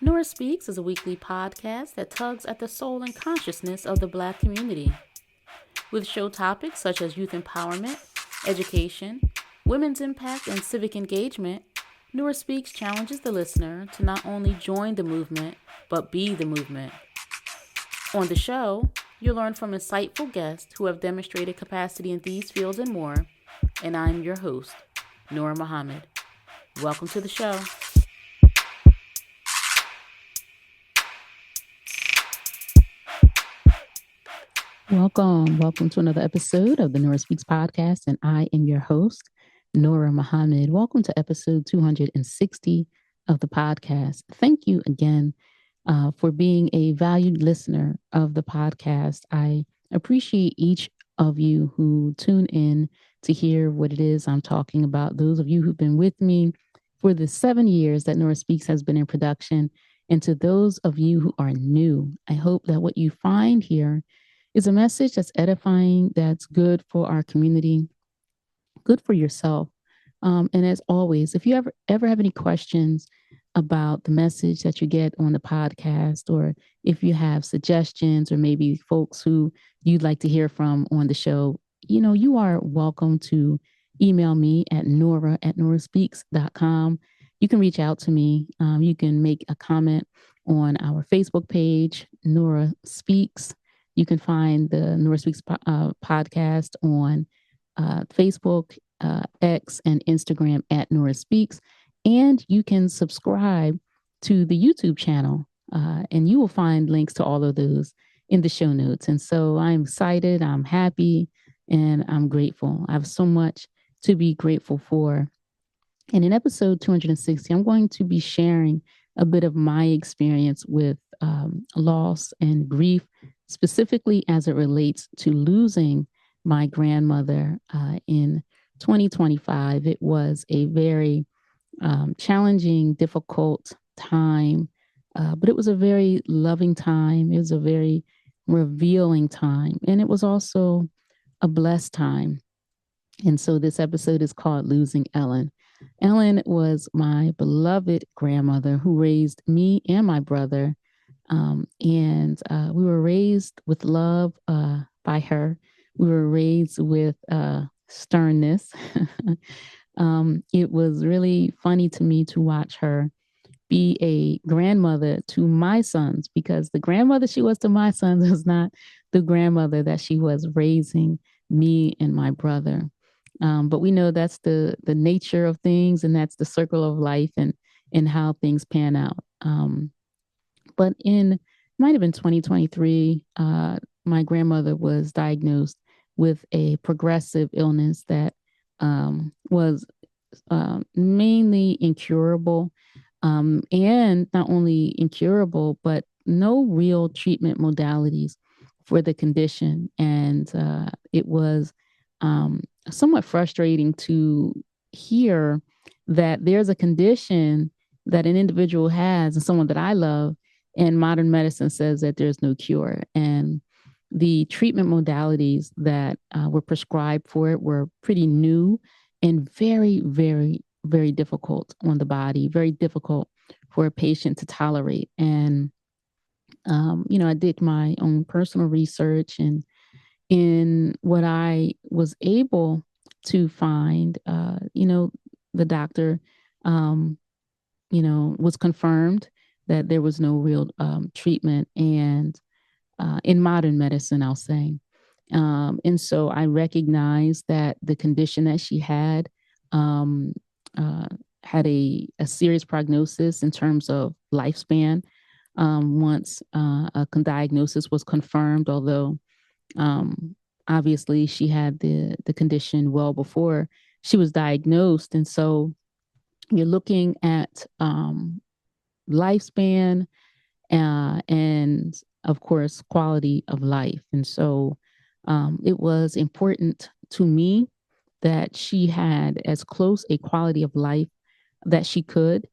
Nurah Speaks is a weekly podcast that tugs at the soul and consciousness of the Black community. With show topics such as youth empowerment, education, women's impact, and civic engagement, Nurah Speaks challenges the listener to not only join the movement, but be the movement. On the show, you'll learn from insightful guests who have demonstrated capacity in these fields and more, and I'm your host, Nurah Muhammad. Welcome to the show. Welcome to another episode of the Nurah Speaks podcast, and I am your host, Nurah Muhammad. Welcome to episode 260 of the podcast. Thank you again for being a valued listener of the podcast. I appreciate each of you who tune in to hear what it is I'm talking about. Those of you who've been with me for the 7 years that Nurah Speaks has been in production, and to those of you who are new, I hope that what you find here is a message that's edifying, that's good for our community, good for yourself. And as always, if you ever have any questions about the message that you get on the podcast, or if you have suggestions, or maybe folks who you'd like to hear from on the show, you are welcome to email me at nurah@nurahspeaks.com. You can reach out to me. You can make a comment on our Facebook page, Nurah Speaks. You can find the Nurah Speaks podcast on Facebook, X, and Instagram at Nurah Speaks. And you can subscribe to the YouTube channel, and you will find links to all of those in the show notes. And so I'm excited, I'm happy, and I'm grateful. I have so much to be grateful for. And in episode 260, I'm going to be sharing a bit of my experience with loss and grief, specifically as it relates to losing my grandmother in 2025. It was a very challenging, difficult time, but it was a very loving time. It was a very revealing time, and it was also a blessed time. And so this episode is called Losing Ellen. Ellen was my beloved grandmother who raised me and my brother. And we were raised with love by her. We were raised with sternness. It was really funny to me to watch her be a grandmother to my sons, because the grandmother she was to my sons was not the grandmother that she was raising me and my brother. But we know that's the nature of things, and that's the circle of life, and how things pan out. But might have been 2023, my grandmother was diagnosed with a progressive illness that was mainly incurable, and not only incurable, but no real treatment modalities for the condition. And it was somewhat frustrating to hear that there's a condition that an individual has, and someone that I love, and modern medicine says that there's no cure. And the treatment modalities that were prescribed for it were pretty new and very, very, very difficult on the body, very difficult for a patient to tolerate. And, I did my own personal research, and in what I was able to find, the doctor, was confirmed that there was no real treatment, and in modern medicine, I'll say. And so I recognized that the condition that she had a serious prognosis in terms of lifespan once a diagnosis was confirmed, although obviously she had the condition well before she was diagnosed. And so you're looking at lifespan and, of course, quality of life. And so it was important to me that she had as close a quality of life that she could,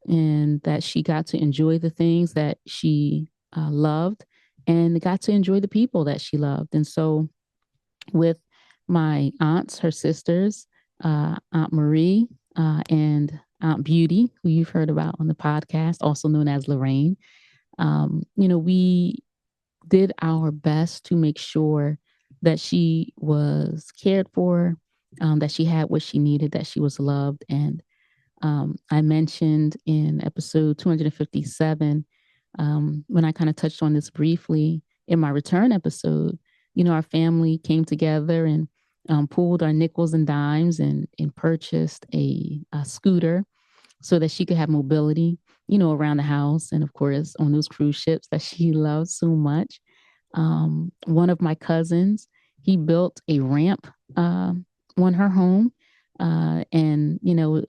and that she got to enjoy the things that she loved, and got to enjoy the people that she loved. And so with my aunts, her sisters, Aunt Marie, and Aunt Beauty, who you've heard about on the podcast, also known as Lorraine. We did our best to make sure that she was cared for, that she had what she needed, that she was loved. And I mentioned in episode 257, when I kind of touched on this briefly in my return episode, our family came together and pooled our nickels and dimes and purchased a scooter so that she could have mobility, around the house. And of course, on those cruise ships that she loves so much. One of my cousins, he built a ramp on her home. And,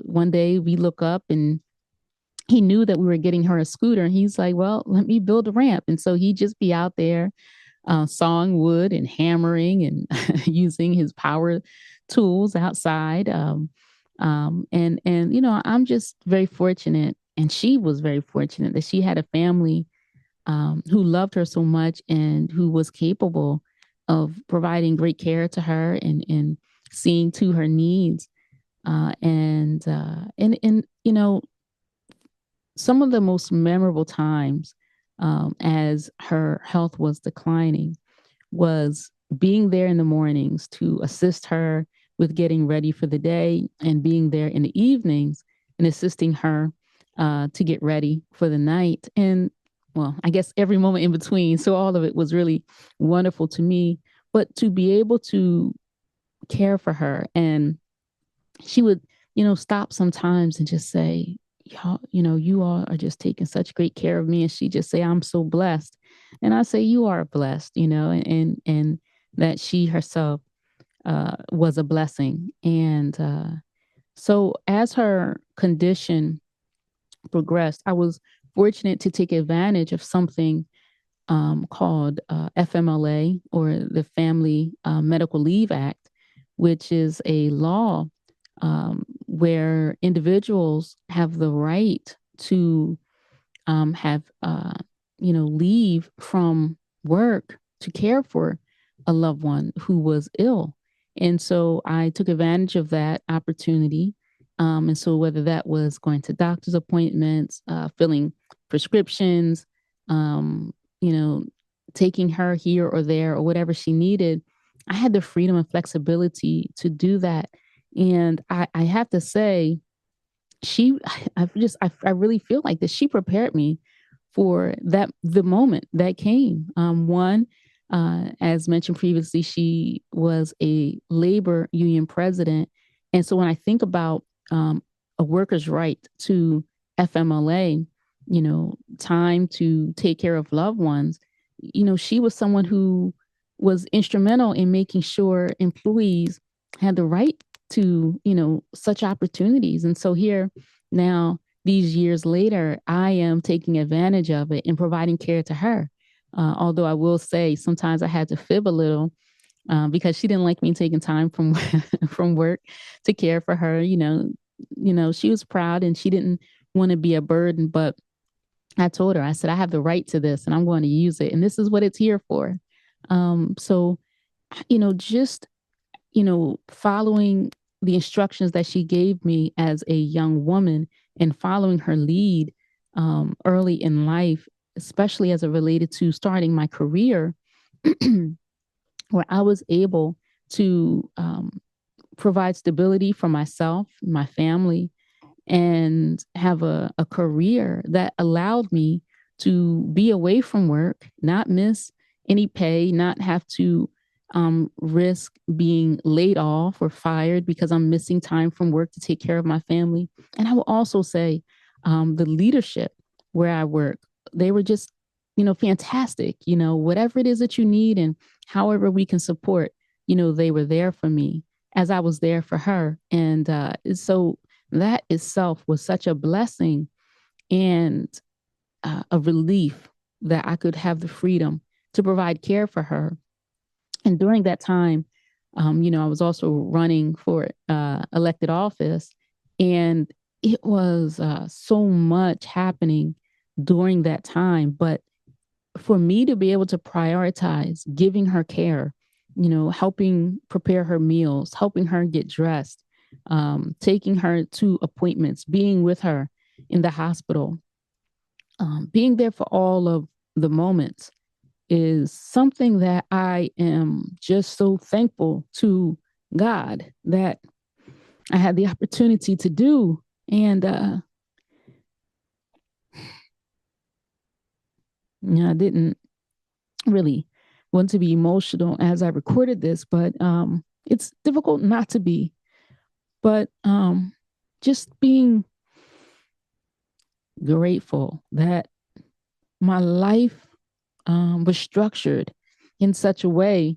one day we look up and he knew that we were getting her a scooter. And he's like, well, let me build a ramp. And so he'd just be out there sawing wood and hammering and using his power tools outside. I'm just very fortunate, and she was very fortunate that she had a family who loved her so much and who was capable of providing great care to her and seeing to her needs. Some of the most memorable times as her health was declining was being there in the mornings to assist her with getting ready for the day and being there in the evenings and assisting her to get ready for the night. And well, I guess every moment in between. So all of it was really wonderful to me. But to be able to care for her, and she would, stop sometimes and just say, y'all, you all are just taking such great care of me. And she just say, I'm so blessed. And I say, you are blessed, and that she herself was a blessing. And so as her condition progressed, I was fortunate to take advantage of something called FMLA, or the Family Medical Leave Act, which is a law where individuals have the right to have leave from work to care for a loved one who was ill. And so I took advantage of that opportunity. And so whether that was going to doctor's appointments, filling prescriptions, you know, taking her here or there or whatever she needed, I had the freedom and flexibility to do that. And I have to say, I really feel like that she prepared me for the moment that came. One, as mentioned previously, she was a labor union president. And so when I think about a worker's right to FMLA, time to take care of loved ones, she was someone who was instrumental in making sure employees had the right to, such opportunities. And so here now, these years later, I am taking advantage of it and providing care to her. Although I will say sometimes I had to fib a little because she didn't like me taking time from from work to care for her. She was proud and she didn't want to be a burden, but I told her, I said, I have the right to this and I'm going to use it. And this is what it's here for. So, just, following the instructions that she gave me as a young woman and following her lead early in life, especially as it related to starting my career, where I was able to provide stability for myself, my family, and have a career that allowed me to be away from work, not miss any pay, not have to risk being laid off or fired because I'm missing time from work to take care of my family. And I will also say the leadership where I work, they were just, fantastic. Whatever it is that you need and however we can support, they were there for me as I was there for her. And so that itself was such a blessing and a relief that I could have the freedom to provide care for her. And during that time, I was also running for elected office, and it was so much happening during that time. But for me to be able to prioritize giving her care, helping prepare her meals, helping her get dressed, taking her to appointments, being with her in the hospital, being there for all of the moments is something that I am just so thankful to God that I had the opportunity to do. And I didn't really want to be emotional as I recorded this, but it's difficult not to be. But just being grateful that my life was structured in such a way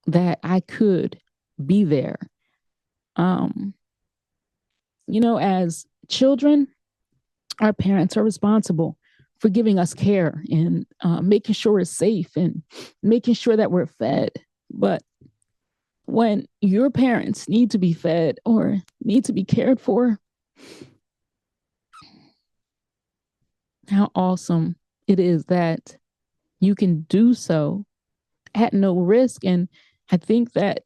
that I could be there. Um, as children, our parents are responsible for giving us care and making sure we're safe and making sure that we're fed. But when your parents need to be fed or need to be cared for, how awesome it is that you can do so at no risk. And I think that,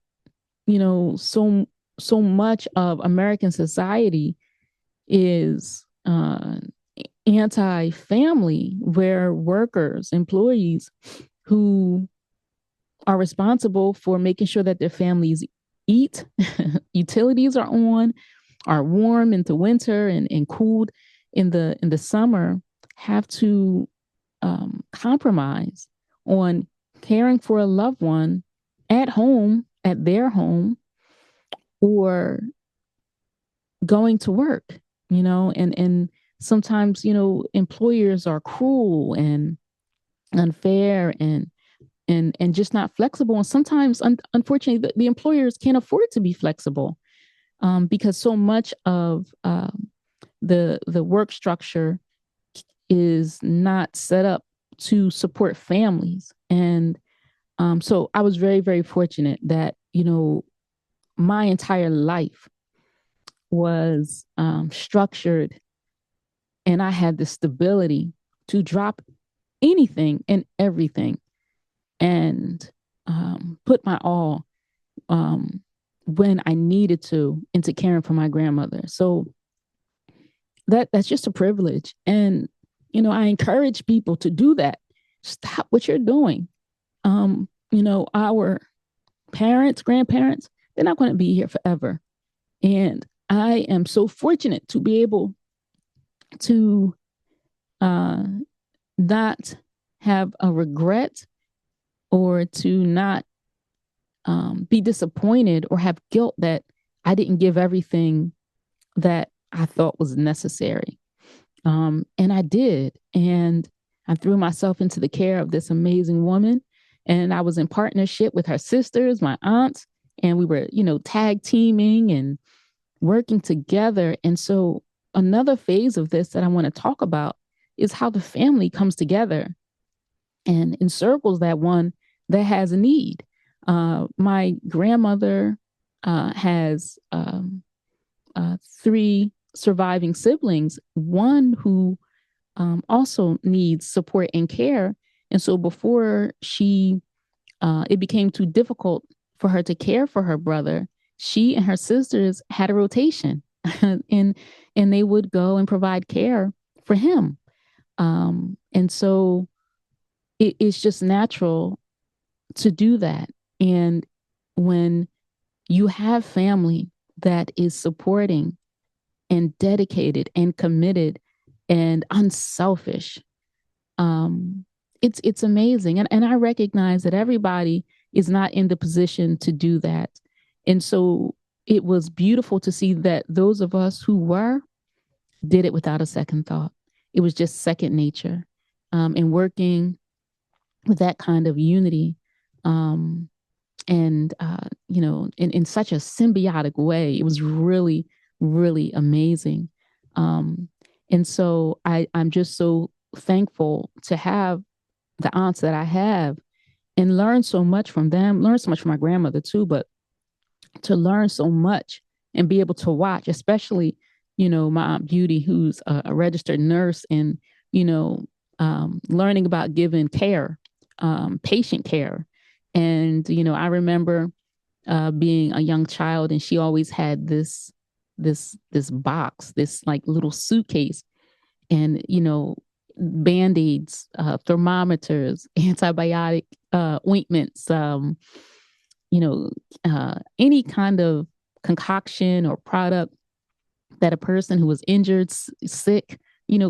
so much of American society is anti-family, where workers, employees who are responsible for making sure that their families eat, utilities are on, are warm into winter and cooled in the summer, have to compromise on caring for a loved one at home, at their home, or going to work, and sometimes, employers are cruel and unfair and just not flexible. And sometimes, unfortunately, the employers can't afford to be flexible because so much of the work structure is not set up to support families. And so I was very, very fortunate that, my entire life was structured and I had the stability to drop anything and everything and put my all when I needed to into caring for my grandmother. So that's just a privilege. And, I encourage people to do that. Stop what you're doing. Our parents, grandparents, they're not going to be here forever. And I am so fortunate to be able to not have a regret or to not be disappointed or have guilt that I didn't give everything that I thought was necessary. And I did. And I threw myself into the care of this amazing woman. And I was in partnership with her sisters, my aunts, and we were, tag teaming and working together. And so another phase of this that I want to talk about is how the family comes together and encircles that one that has a need. My grandmother has 3 surviving siblings, one who also needs support and care. And so before it became too difficult for her to care for her brother, she and her sisters had a rotation and they would go and provide care for him. And so it's just natural to do that. And when you have family that is supporting and dedicated and committed and unselfish, it's amazing. And I recognize that everybody is not in the position to do that. And so it was beautiful to see that those of us who were did it without a second thought. It was just second nature. And working with that kind of unity and in such a symbiotic way, it was really, really amazing. And so I'm just so thankful to have the aunts that I have and learn so much from them, learn so much from my grandmother too, but to learn so much and be able to watch, especially, my Aunt Beauty, who's a registered nurse and, learning about giving care, patient care. And, I remember being a young child, and she always had this box, this like little suitcase, and band-aids, thermometers, antibiotic ointments, any kind of concoction or product that a person who was injured, sick,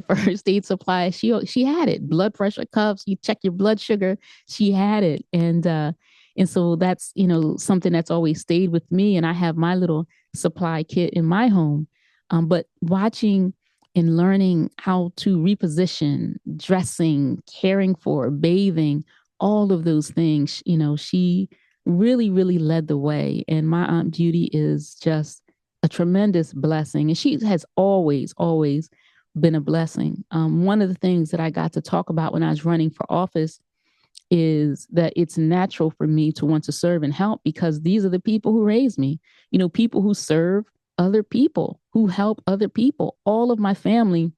first aid supply, she had it. Blood pressure cuffs, you check your blood sugar, she had it. And so that's, something that's always stayed with me. And I have my little supply kit in my home. But watching and learning how to reposition, dressing, caring for, bathing, all of those things, she really, really led the way. And my Aunt Judy is just a tremendous blessing. And she has always, always been a blessing. One of the things that I got to talk about when I was running for office is that it's natural for me to want to serve and help, because these are the people who raised me, people who serve other people, who help other people. All of my family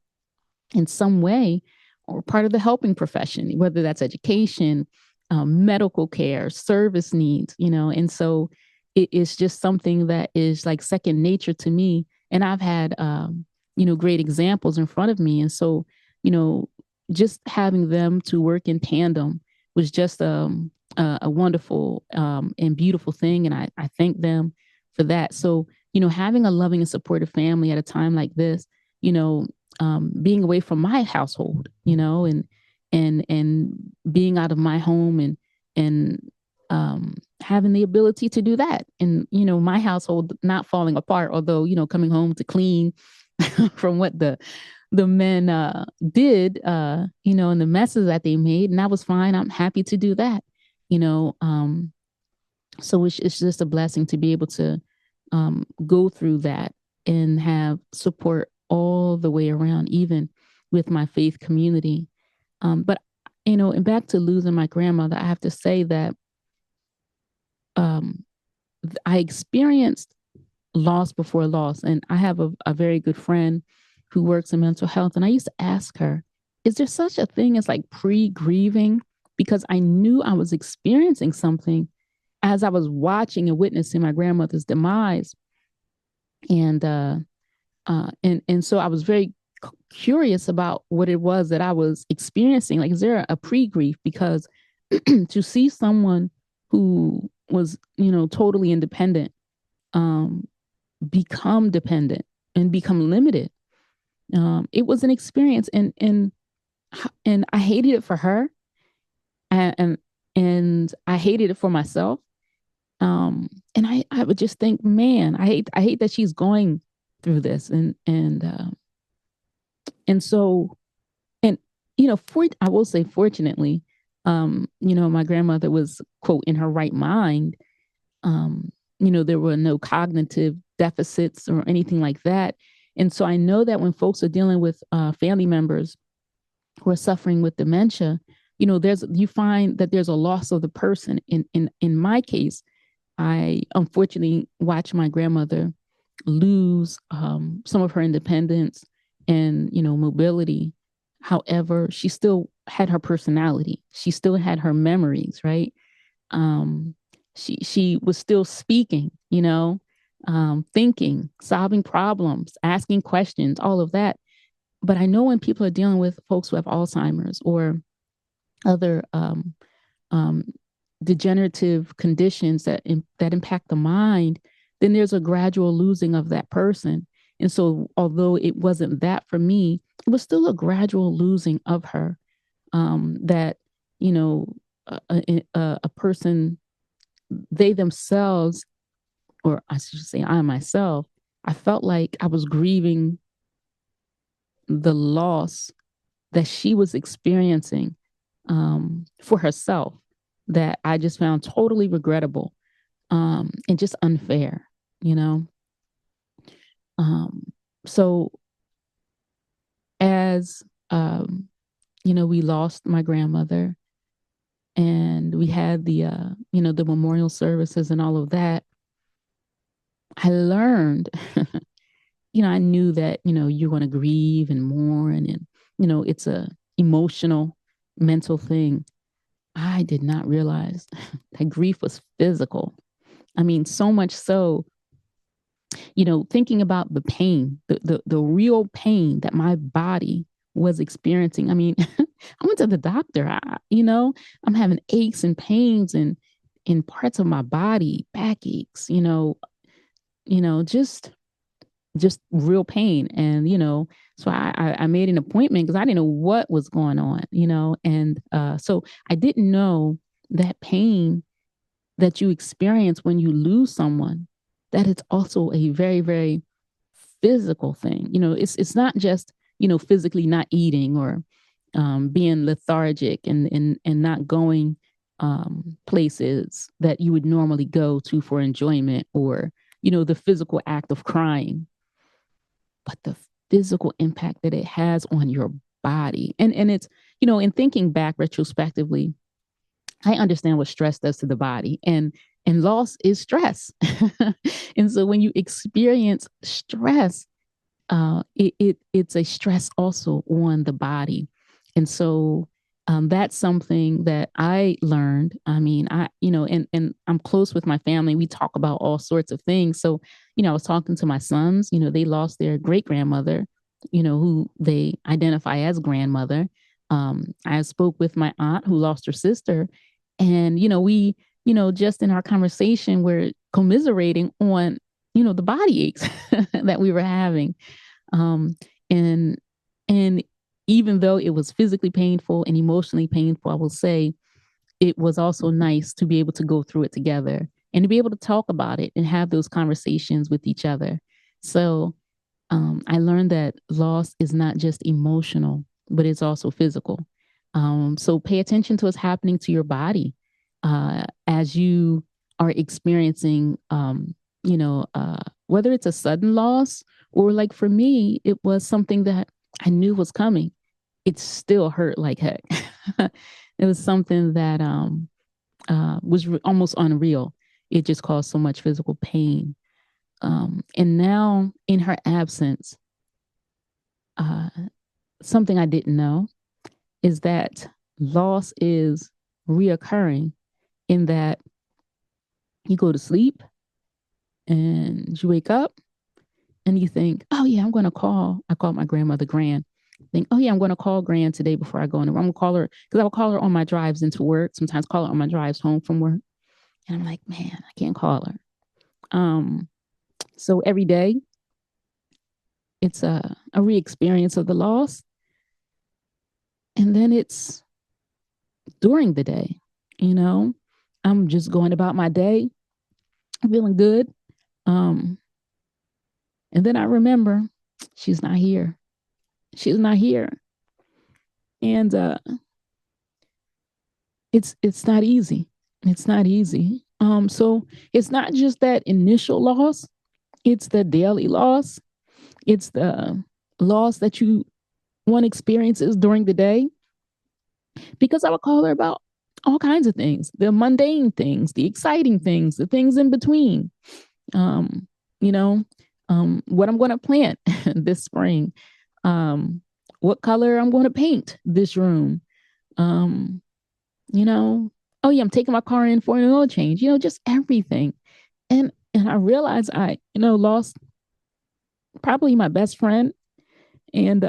in some way or part of the helping profession, whether that's education, medical care, service needs, and so it is just something that is like second nature to me. And I've had, great examples in front of me. And so, just having them to work in tandem was just a wonderful and beautiful thing. And I thank them for that. So, having a loving and supportive family at a time like this, being away from my household, and being out of my home, and having the ability to do that. And, my household not falling apart, although, coming home to clean from what the men did, and the messes that they made. And that was fine. I'm happy to do that, so it's just a blessing to be able to go through that and have support all the way around, even with my faith community. But, and back to losing my grandmother, I have to say that I experienced loss before loss. And I have a very good friend who works in mental health. And I used to ask her, is there such a thing as like pre-grieving? Because I knew I was experiencing something as I was watching and witnessing my grandmother's demise. And so I was very curious about what it was that I was experiencing. Like, is there a pre-grief? Because to see someone who was, totally independent, become dependent and become limited, it was an experience, and I hated it for her, and I hated it for myself. And I would just think, man, I hate that she's going through this, and so, and I will say, fortunately, my grandmother was, quote, in her right mind. There were no cognitive deficits or anything like that. And so I know that when folks are dealing with family members who are suffering with dementia, you find that there's a loss of the person. In my case, I unfortunately watched my grandmother lose some of her independence and, mobility. However, she still had her personality. She still had her memories, right? She was still speaking, thinking, solving problems, asking questions, all of that. But I know when people are dealing with folks who have Alzheimer's or other degenerative conditions that impact the mind, then there's a gradual losing of that person. And so, although it wasn't that for me, it was still a gradual losing of her. That a person, they themselves, or I should say, I myself, I felt like I was grieving the loss that she was experiencing for herself, that I just found totally regrettable, and just unfair, So as, we lost my grandmother and we had the memorial services and all of that, I learned, I knew that, you're going to grieve and mourn, and, it's a emotional, mental thing. I did not realize that grief was physical. I mean, so much so, thinking about the pain, the real pain that my body was experiencing. I mean, I went to the doctor. I'm having aches and pains and in parts of my body, backaches, just real pain. And, so I made an appointment because I didn't know what was going on, and so I didn't know that pain that you experience when you lose someone, that it's also a very, very physical thing. It's not just, physically not eating or being lethargic and not going places that you would normally go to for enjoyment, or, the physical act of crying, but the physical impact that it has on your body. And it's, in thinking back retrospectively, I understand what stress does to the body, and loss is stress. And so when you experience stress, it's a stress also on the body. And so that's something that I learned. I mean, and I'm close with my family. We talk about all sorts of things. So, I was talking to my sons, they lost their great grandmother, who they identify as grandmother. I spoke with my aunt who lost her sister. And, we, just in our conversation, we're commiserating on, the body aches that we were having. Um, and and even though it was physically painful and emotionally painful, I will say it was also nice to be able to go through it together and to be able to talk about it and have those conversations with each other. So I learned that loss is not just emotional, but it's also physical. So pay attention to what's happening to your body as you are experiencing, whether it's a sudden loss or, like for me, it was something that I knew was coming. It still hurt like heck. It was something that was almost unreal. It just caused so much physical pain. And now, in her absence, uh, something I didn't know is that loss is reoccurring, in that you go to sleep and you wake up and you think, oh yeah, I call my grandmother Gran. Think, oh yeah, I'm going to call Gran today before I go in the room. I'm going to call her, because I will call her on my drives into work, sometimes call her on my drives home from work. And I'm like, man, I can't call her. So every day it's a re-experience of the loss. And then it's during the day, I'm just going about my day, feeling good. And then I remember she's not here. She's not here. And it's not easy. It's not easy. So it's not just that initial loss, it's the daily loss. It's the loss that one experiences during the day. Because I would call her about all kinds of things, the mundane things, the exciting things, the things in between. Um, what I'm going to plant this spring, what color I'm going to paint this room. Oh yeah, I'm taking my car in for an oil change, just everything. And I realized I, lost probably my best friend. And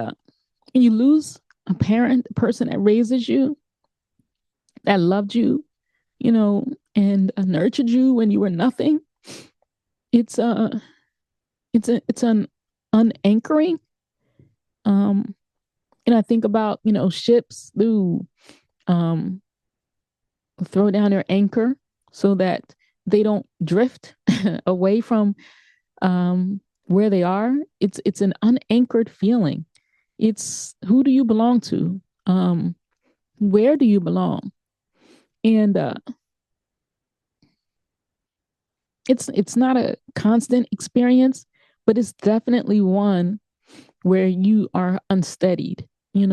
you lose a parent, a person that raises you, that loved you, and nurtured you when you were nothing. It's an unanchoring. And I think about, ships who throw down their anchor so that they don't drift away from where they are. It's an unanchored feeling. It's, who do you belong to? Where do you belong? And it's not a constant experience, but it's definitely one where you are unsteadied. I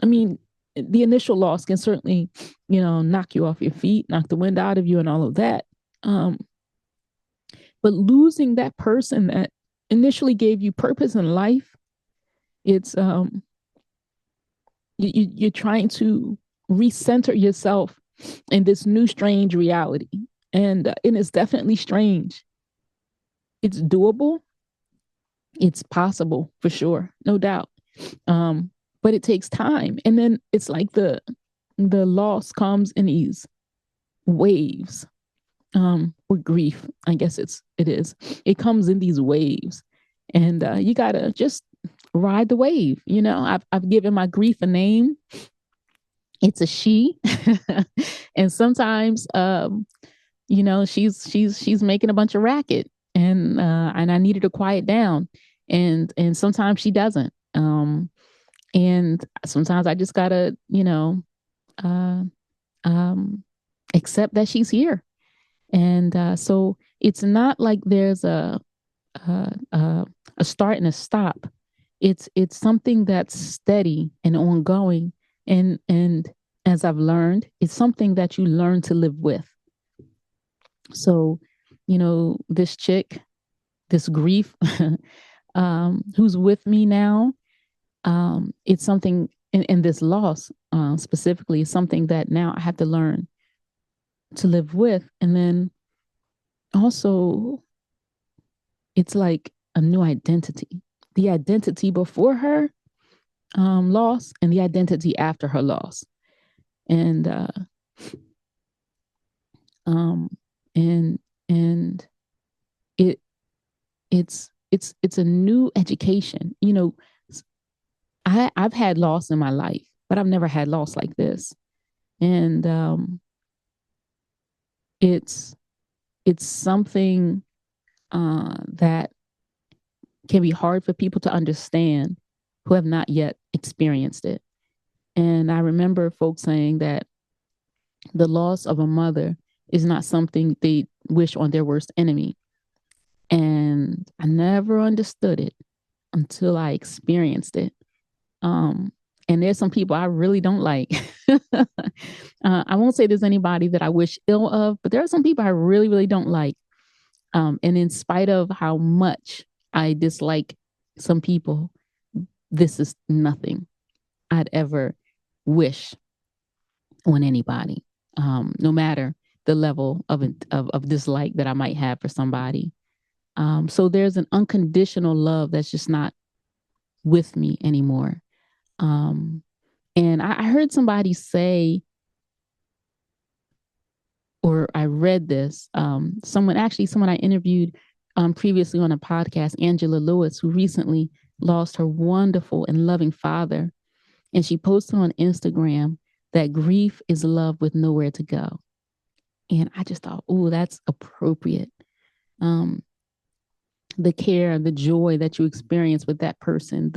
mean, the initial loss can certainly, knock you off your feet, knock the wind out of you, and all of that. But losing that person that initially gave you purpose in life, it's you're trying to recenter yourself in this new strange reality. And it's definitely strange. It's doable. It's possible for sure, no doubt. But it takes time. And then it's like the loss comes in these waves, or grief. I guess it is. It comes in these waves, and you gotta just ride the wave. I've given my grief a name. It's a she, and sometimes, she's making a bunch of racket, and I needed to quiet down, and sometimes she doesn't. And sometimes I just gotta, uh, um, accept that she's here. And so it's not like there's a, a a start and a stop. It's something that's steady and ongoing, and as I've learned, it's something that you learn to live with. So, this chick, this grief, who's with me now, it's something, in this loss, specifically, is something that now I have to learn to live with. And then also, it's like a new identity. The identity before her loss, and the identity after her loss. And um and and it it's a new education. I've had loss in my life, but I've never had loss like this. And it's something that can be hard for people to understand who have not yet experienced it. And I remember folks saying that the loss of a mother is not something they wish on their worst enemy. And I never understood it until I experienced it. And there's some people I really don't like. I won't say there's anybody that I wish ill of, but there are some people I really, really don't like. And in spite of how much I dislike some people, this is nothing I'd ever wish on anybody, no matter the level of dislike that I might have for somebody. So there's an unconditional love that's just not with me anymore. And I heard somebody say, or I read this, someone I interviewed previously on a podcast, Angela Lewis, who recently lost her wonderful and loving father. And she posted on Instagram that grief is love with nowhere to go. And I just thought, oh, that's appropriate. The care, the joy that you experience with that person,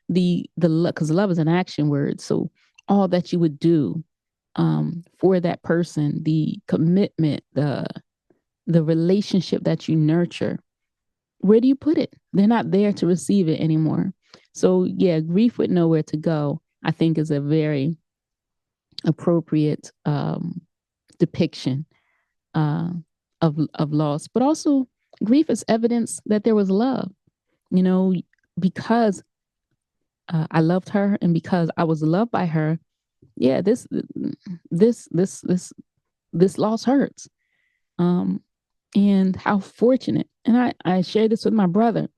the because love is an action word. So all that you would do for that person, the commitment, the relationship that you nurture, where do you put it? They're not there to receive it anymore. So yeah, grief with nowhere to go, I think, is a very appropriate depiction of loss. But also, grief is evidence that there was love. Because I loved her, and because I was loved by her. Yeah, this loss hurts. And how fortunate, and I shared this with my brother,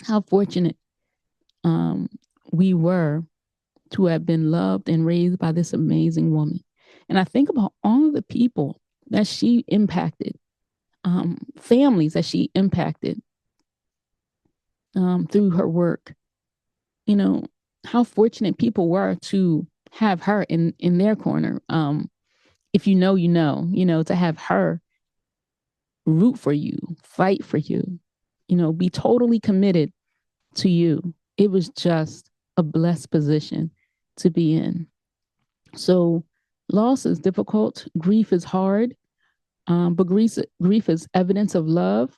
how fortunate we were to have been loved and raised by this amazing woman. And I think about all of the people that she impacted, families that she impacted through her work. How fortunate people were to have her in their corner. If to have her root for you, fight for you, be totally committed to you. It was just a blessed position to be in. So loss is difficult. Grief is hard. But grief is evidence of love.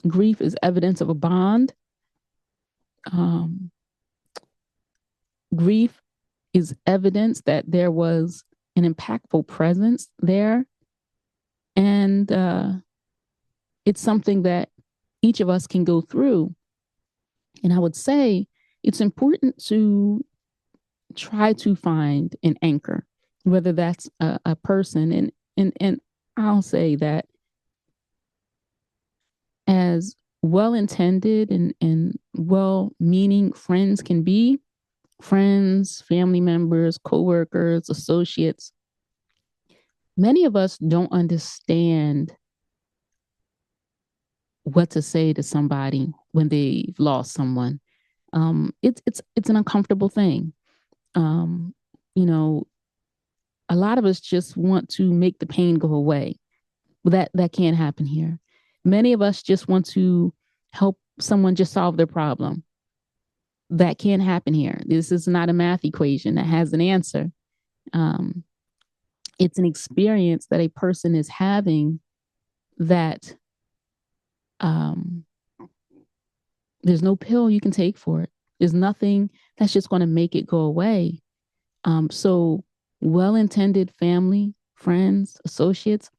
Grief is evidence of a bond. Grief is evidence that there was an impactful presence there. And it's something that each of us can go through. And I would say it's important to try to find an anchor, whether that's a person. And I'll say that as well-intended and well-meaning friends can be, friends, family members, coworkers, associates, many of us don't understand what to say to somebody when they've lost someone. It's an uncomfortable thing. Um, you know, a lot of us just want to make the pain go away. That can't happen here. Many of us just want to help someone just solve their problem. That can't happen here. This is not a math equation that has an answer. Um, it's an experience that a person is having that um, there's no pill you can take for it. There's nothing that's just going to make it go away. So well-intended family, friends, associates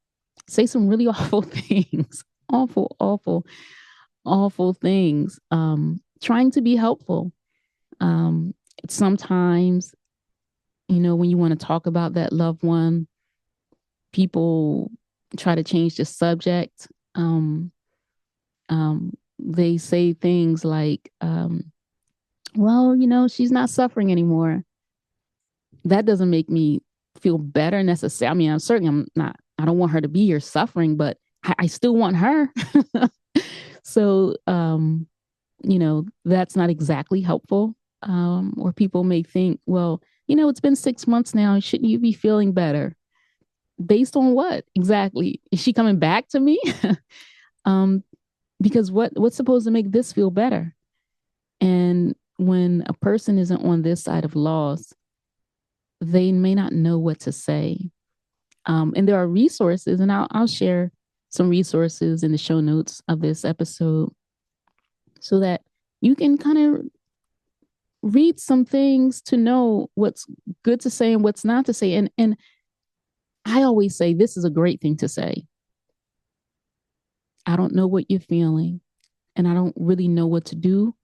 say some really awful things, awful, awful things, trying to be helpful. Um, Sometimes, when you want to talk about that loved one, people try to change the subject. They say things like, well, she's not suffering anymore. That doesn't make me feel better necessarily. I mean, I don't want her to be here suffering, but I still want her. So, that's not exactly helpful. Or people may think, well, it's been 6 months now. Shouldn't you be feeling better? Based on what exactly? Is she coming back to me? um, because what's supposed to make this feel better? And when a person isn't on this side of loss, they may not know what to say. And there are resources, and I'll share some resources in the show notes of this episode so that you can kind of read some things to know what's good to say and what's not to say. And I always say this is a great thing to say. I don't know what you're feeling, and I don't really know what to do,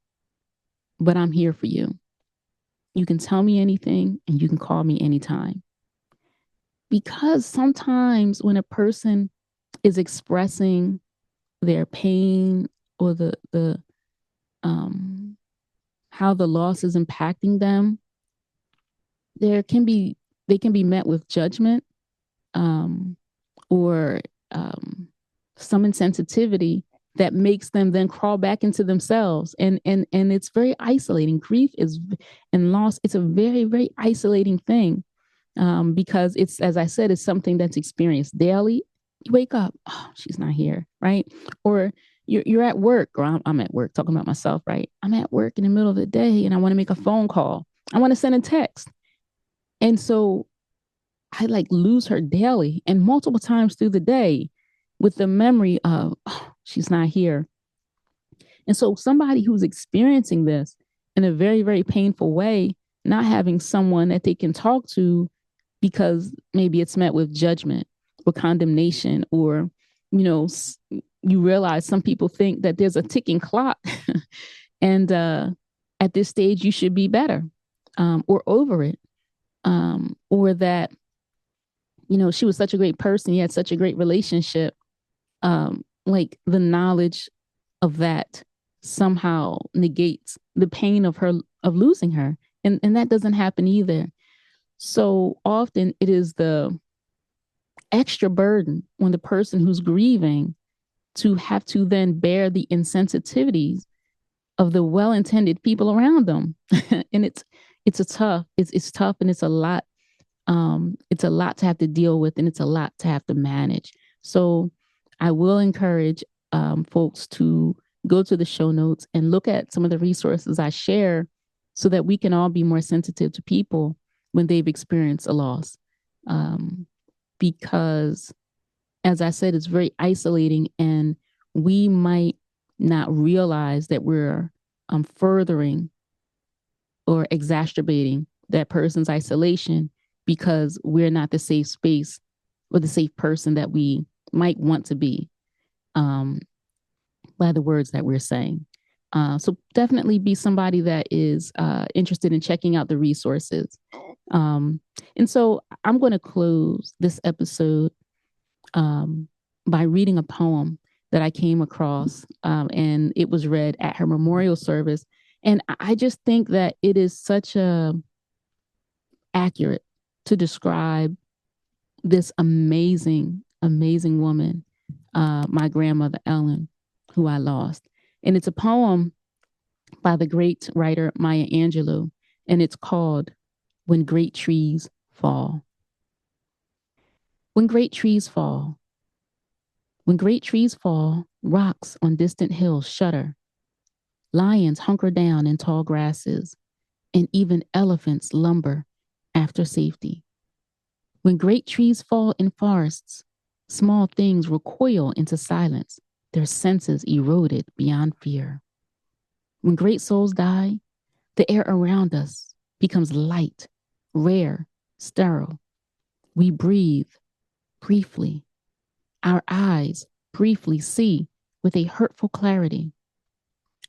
but I'm here for you. You can tell me anything, and you can call me anytime. Because sometimes when a person is expressing their pain or the how the loss is impacting them, they can be met with judgment, or some insensitivity that makes them then crawl back into themselves, and it's very isolating. Grief is and loss, it's a very, very isolating thing, because it's, as I said, it's something that's experienced daily. You wake up, oh, she's not here, right? Or you're at work, or I'm at work, talking about myself, right? I'm at work in the middle of the day and I want to make a phone call. I want to send a text. And so I lose her daily and multiple times through the day with the memory of, oh, she's not here. And so somebody who's experiencing this in a very, very painful way, not having someone that they can talk to because maybe it's met with judgment or condemnation, or, you realize some people think that there's a ticking clock and at this stage you should be better, or over it, or that, she was such a great person, you had such a great relationship, the knowledge of that somehow negates the pain of losing her. And that doesn't happen either. So often it is the extra burden on the person who's grieving to have to then bear the insensitivities of the well-intended people around them. And it's tough, and it's a lot. It's a lot to have to deal with, and it's a lot to have to manage. So I will encourage folks to go to the show notes and look at some of the resources I share so that we can all be more sensitive to people when they've experienced a loss. Because, as I said, it's very isolating, and we might not realize that we're furthering or exacerbating that person's isolation because we're not the safe space or the safe person that we might want to be, by the words that we're saying. So definitely be somebody that is interested in checking out the resources. And so I'm going to close this episode by reading a poem that I came across, and it was read at her memorial service. And I just think that it is such a accurate to describe this amazing, amazing woman, my grandmother Ellen, who I lost. And it's a poem by the great writer Maya Angelou, and it's called When Great Trees Fall. When great trees fall, when great trees fall, rocks on distant hills shudder. Lions hunker down in tall grasses, and even elephants lumber after safety. When great trees fall in forests, small things recoil into silence, their senses eroded beyond fear. When great souls die, the air around us becomes light, rare, sterile. We breathe briefly. Our eyes briefly see with a hurtful clarity.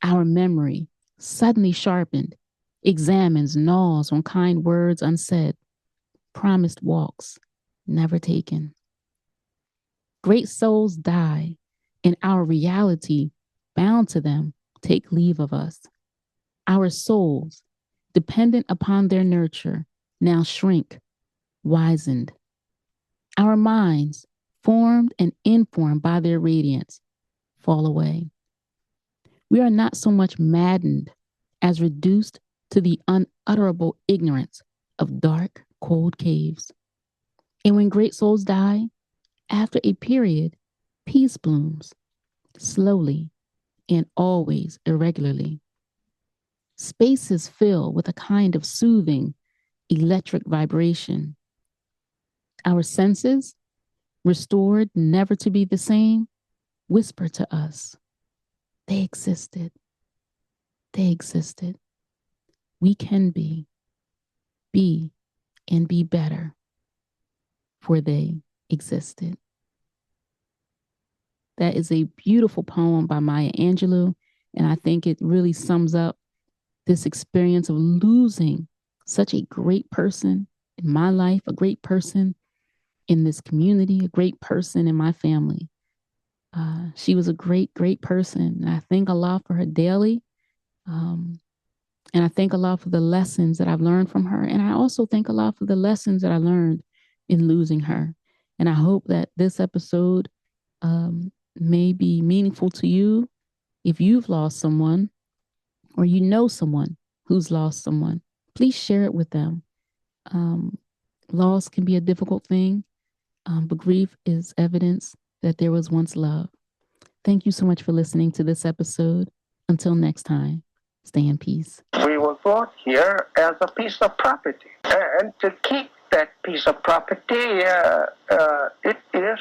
Our memory, suddenly sharpened, examines, gnaws on kind words unsaid, promised walks never taken. Great souls die, and our reality, bound to them, take leave of us. Our souls, dependent upon their nurture, now shrink, wizened. Our minds, formed and informed by their radiance, fall away. We are not so much maddened as reduced to the unutterable ignorance of dark, cold caves. And when great souls die, after a period, peace blooms, slowly and always irregularly. Spaces fill with a kind of soothing, electric vibration. Our senses, restored never to be the same, whisper to us, they existed. They existed. We can be and be better, for they existed. That is a beautiful poem by Maya Angelou, and I think it really sums up this experience of losing such a great person in my life, a great person in this community, a great person in my family. She was a great, great person. And I thank Allah for her daily. And I thank Allah for the lessons that I've learned from her. And I also thank Allah for the lessons that I learned in losing her. And I hope that this episode may be meaningful to you if you've lost someone or you know someone who's lost someone. Please share it with them. Loss can be a difficult thing, but grief is evidence that there was once love. Thank you so much for listening to this episode. Until next time, stay in peace. We were brought here as a piece of property. And to keep that piece of property, it is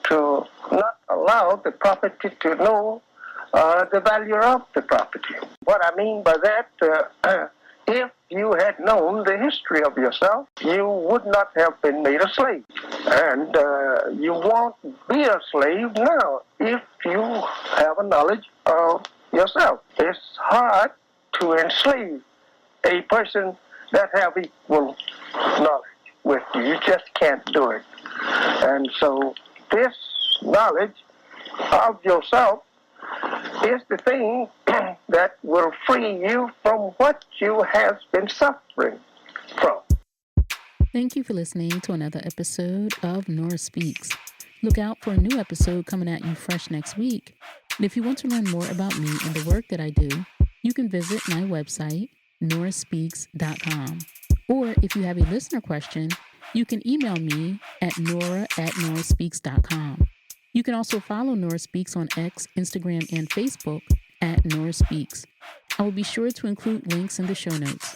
to not allow the property to know the value of the property. What I mean by that, if you had known the history of yourself, you would not have been made a slave. And you won't be a slave now if you have a knowledge of yourself. It's hard to enslave a person that have equal knowledge with you. You just can't do it. And so this knowledge of yourself is the thing that will free you from what you have been suffering from. Thank you for listening to another episode of Nurah Speaks. Look out for a new episode coming at you fresh next week. And if you want to learn more about me and the work that I do, you can visit my website, nurahspeaks.com. Or if you have a listener question, you can email me at nurah@nurahspeaks.com. You can also follow Nurah Speaks on X, Instagram, and Facebook at Nurah Speaks. I will be sure to include links in the show notes.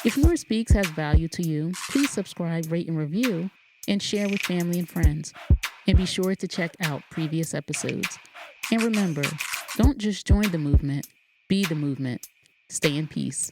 If Nurah Speaks has value to you, please subscribe, rate, and review, and share with family and friends. And be sure to check out previous episodes. And remember, don't just join the movement, be the movement. Stay in peace.